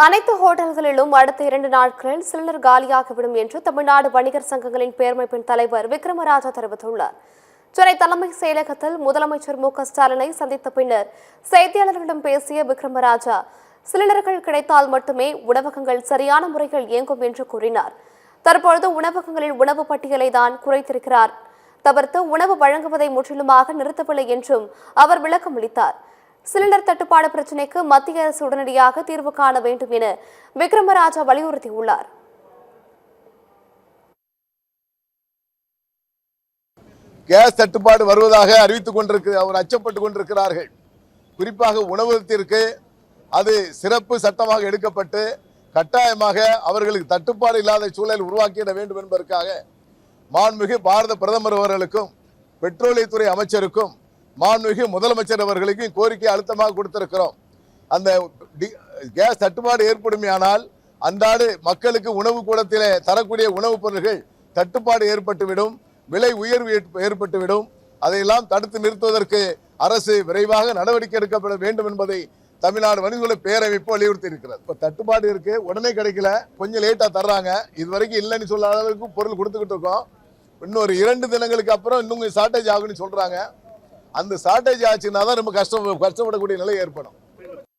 அனைத்து ஹோட்டல்களிலும் அடுத்த 2 நாட்களில் சிலிண்டர் காலியாகிவிடும் என்று தமிழ்நாடு வணிகர் சங்கங்களின் பேரமைப்பின் தலைவர் விக்ரமராஜா தெரிவித்துள்ளார். சென்னை தலைமைச் செயலகத்தில் முதலமைச்சர் மு.க.ஸ்டாலினை சந்தித்த பின்னர் செய்தியாளர்களிடம் பேசிய விக்ரமராஜா, சிலிண்டர்கள் கிடைத்தால் மட்டுமே உணவகங்கள் சரியான முறையில் இயங்கும் என்று கூறினார். தற்பொழுது உணவகங்களில் உணவு பட்டியலை தான் குறைத்திருக்கிறார் தவிர்த்து உணவு வழங்குவதை முற்றிலுமாக நிறுத்தவில்லை என்றும் அவர் விளக்கம் அளித்தார். சிலிண்டர் தட்டுப்பாடு பிரச்சினைக்கு மத்திய அரசு உடனடியாக தீர்வு காண வேண்டும் என விக்ரமராஜா வலியுறுத்தியுள்ளார். கேஸ் தட்டுப்பாடு வருவதாக அறிவித்துக் அவர் அச்சப்பட்டுக் கொண்டிருக்கிறார்கள். குறிப்பாக உணவகத்திற்கு அது சிறப்பு சட்டமாக எடுக்கப்பட்டு கட்டாயமாக அவர்களுக்கு தட்டுப்பாடு இல்லாத சூழல் உருவாக்கிட வேண்டும் என்பதற்காக மாண்புமிகு பாரத பிரதமர் அவர்களுக்கும் பெட்ரோலியத்துறை அமைச்சருக்கும் மாண்புமிகு முதலமைச்சர் அவர்களுக்கும் கோரிக்கை அழுத்தமாக கொடுத்திருக்கிறோம். அந்த கேஸ் தட்டுப்பாடு ஏற்படுமையானால் அன்றாடு மக்களுக்கு உணவு கூடத்திலே தரக்கூடிய உணவுப் பொருட்கள் தட்டுப்பாடு ஏற்பட்டுவிடும், விலை உயர்வு ஏற்பட்டுவிடும். அதையெல்லாம் தடுத்து நிறுத்துவதற்கு அரசு விரைவாக நடவடிக்கை எடுக்கப்பட வேண்டும் என்பதை தமிழ்நாடு வணிகர்களை பேரமைப்பு வலியுறுத்தி இருக்கிறது. இப்போ தட்டுப்பாடு இருக்கு, உடனே கிடைக்கல, கொஞ்சம் லேட்டா தர்றாங்க. இது வரைக்கும் இல்லைன்னு சொல்லாத அளவுக்கு பொருள் கொடுத்துக்கிட்டு இருக்கோம். இன்னொரு 2 தினங்களுக்கு அப்புறம் இன்னும் ஷார்டேஜ் ஆகுன்னு சொல்றாங்க. அந்த ஷார்டேஜ் ஆச்சுன்னா தான் ரொம்ப கஷ்டப்படக்கூடிய நிலை ஏற்படும்.